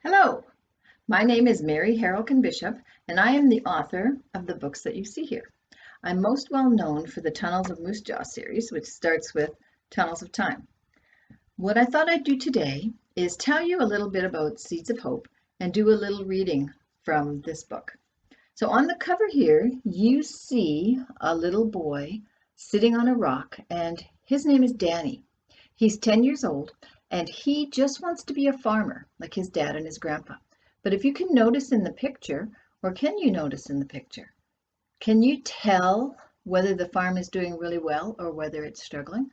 Hello, my name is Mary Harelkin Bishop, and I am the author of the books that you see here. I'm most well known for the Tunnels of Moose Jaw series, which starts with Tunnels of Time. What I thought I'd do today is tell you a little bit about Seeds of Hope and do a little reading from this book. So on the cover here, you see a little boy sitting on a rock, and his name is Danny. He's 10 years old, and he just wants to be a farmer like his dad and his grandpa. But if you can notice in the picture, or can you notice in the picture, can you tell whether the farm is doing really well or whether it's struggling?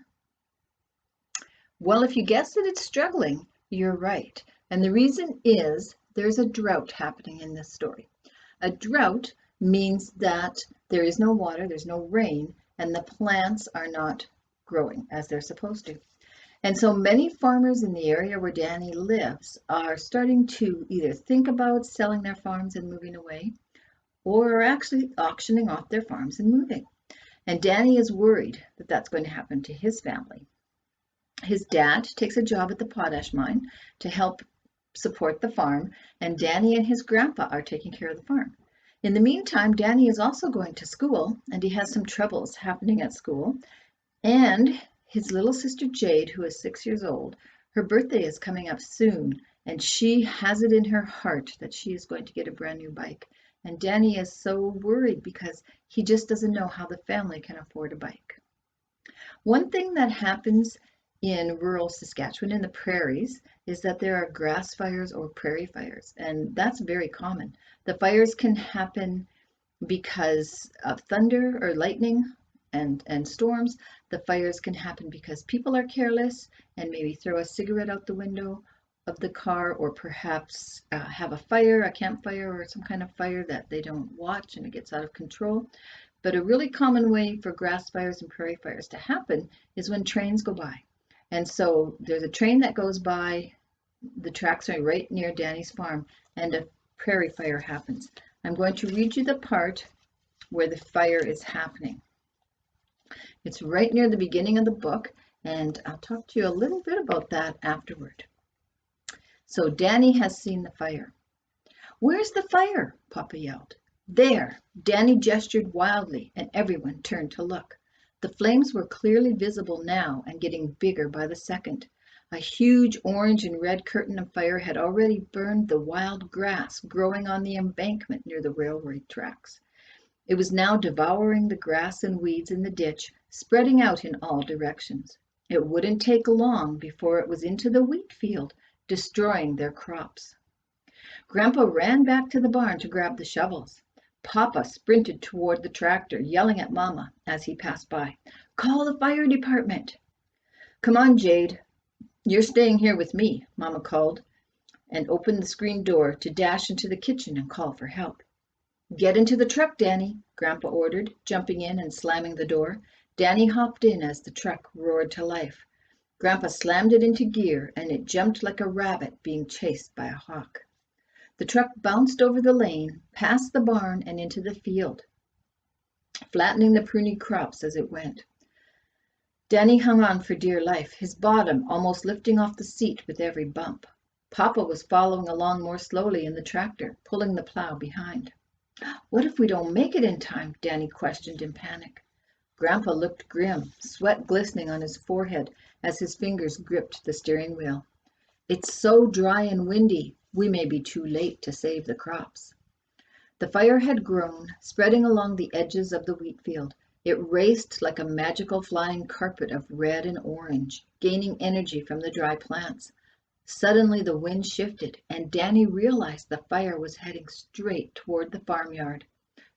Well, if you guess that it's struggling, you're right. And the reason is there's a drought happening in this story. A drought means that there is no water, there's no rain, and the plants are not growing as they're supposed to. And so many farmers in the area where Danny lives are starting to either think about selling their farms and moving away, or are actually auctioning off their farms and moving. And Danny is worried that that's going to happen to his family. His dad takes a job at the potash mine to help support the farm, and Danny and his grandpa are taking care of the farm. In the meantime, Danny is also going to school, and he has some troubles happening at school. And his little sister Jade, who is 6 years old, her birthday is coming up soon, and she has it in her heart that she is going to get a brand new bike. And Danny is so worried because he just doesn't know how the family can afford a bike. One thing that happens in rural Saskatchewan in the prairies is that there are grass fires or prairie fires, and that's very common. The fires can happen because of thunder or lightning and storms. The fires can happen because people are careless and maybe throw a cigarette out the window of the car, or perhaps have a campfire or some kind of fire that they don't watch and it gets out of control. But a really common way for grass fires and prairie fires to happen is when trains go by. And so there's a train that goes by, the tracks are right near Danny's farm, and a prairie fire happens. I'm going to read you the part where the fire is happening. It's right near the beginning of the book, and I'll talk to you a little bit about that afterward. So Danny has seen the fire. "Where's the fire?" Papa yelled. "There!" Danny gestured wildly, and everyone turned to look. The flames were clearly visible now and getting bigger by the second. A huge orange and red curtain of fire had already burned the wild grass growing on the embankment near the railroad tracks. It was now devouring the grass and weeds in the ditch, spreading out in all directions. It wouldn't take long before it was into the wheat field, destroying their crops. Grandpa ran back to the barn to grab the shovels. Papa sprinted toward the tractor, yelling at Mama as he passed by. "Call the fire department." "Come on, Jade. You're staying here with me," Mama called, and opened the screen door to dash into the kitchen and call for help. "Get into the truck, Danny," Grandpa ordered, jumping in and slamming the door. Danny hopped in as the truck roared to life. Grandpa slammed it into gear, and it jumped like a rabbit being chased by a hawk. The truck bounced over the lane, past the barn, and into the field, flattening the pruny crops as it went. Danny hung on for dear life, his bottom almost lifting off the seat with every bump. Papa was following along more slowly in the tractor, pulling the plow behind. "What if we don't make it in time?" Danny questioned in panic. Grandpa looked grim, sweat glistening on his forehead as his fingers gripped the steering wheel. "It's so dry and windy, we may be too late to save the crops." The fire had grown, spreading along the edges of the wheat field. It raced like a magical flying carpet of red and orange, gaining energy from the dry plants. Suddenly the wind shifted, and Danny realized the fire was heading straight toward the farmyard.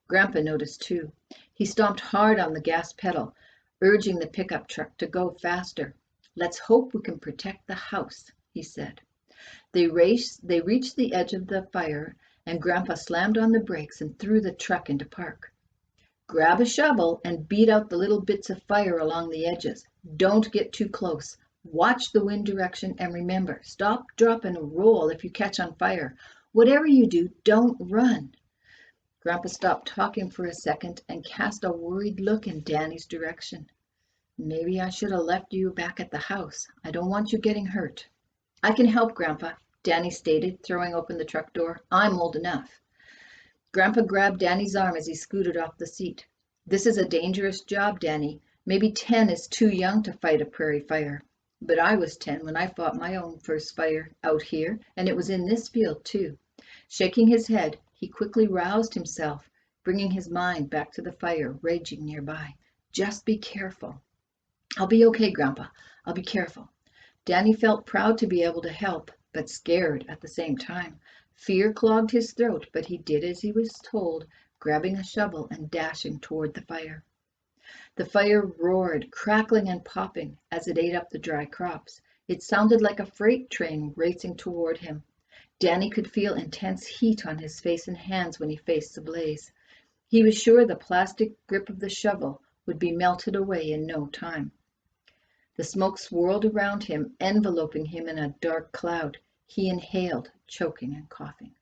Grandpa noticed too. He stomped hard on the gas pedal, urging the pickup truck to go faster. "Let's hope we can protect the house," he said. They reached the edge of the fire, and Grandpa slammed on the brakes and threw the truck into park. "Grab a shovel and beat out the little bits of fire along the edges. Don't get too close. Watch the wind direction, and remember, stop, drop, and roll if you catch on fire. Whatever you do, don't run." Grandpa stopped talking for a second and cast a worried look in Danny's direction. "Maybe I should have left you back at the house. I don't want you getting hurt." "I can help, Grandpa. Danny stated, throwing open the truck door. "I'm old enough." Grandpa grabbed Danny's arm as he scooted off the seat. "This is a dangerous job, Danny. Maybe 10 is too young to fight a prairie fire. But I was 10 when I fought my own first fire out here, and it was in this field, too." Shaking his head, he quickly roused himself, bringing his mind back to the fire raging nearby. "Just be careful." "I'll be okay, Grandpa. I'll be careful." Danny felt proud to be able to help, but scared at the same time. Fear clogged his throat, but he did as he was told, grabbing a shovel and dashing toward the fire. The fire roared, crackling and popping as it ate up the dry crops. It sounded like a freight train racing toward him. Danny could feel intense heat on his face and hands when he faced the blaze. He was sure the plastic grip of the shovel would be melted away in no time. The smoke swirled around him, enveloping him in a dark cloud. He inhaled, choking and coughing.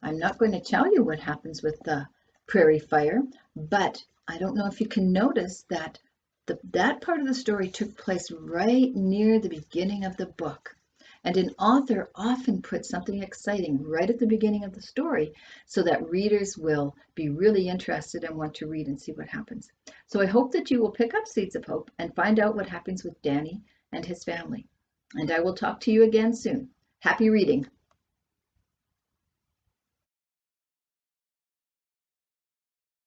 I'm not going to tell you what happens with the prairie fire, but I don't know if you can notice that that part of the story took place right near the beginning of the book. And an author often puts something exciting right at the beginning of the story so that readers will be really interested and want to read and see what happens. So I hope that you will pick up Seeds of Hope and find out what happens with Danny and his family. And I will talk to you again soon. Happy reading.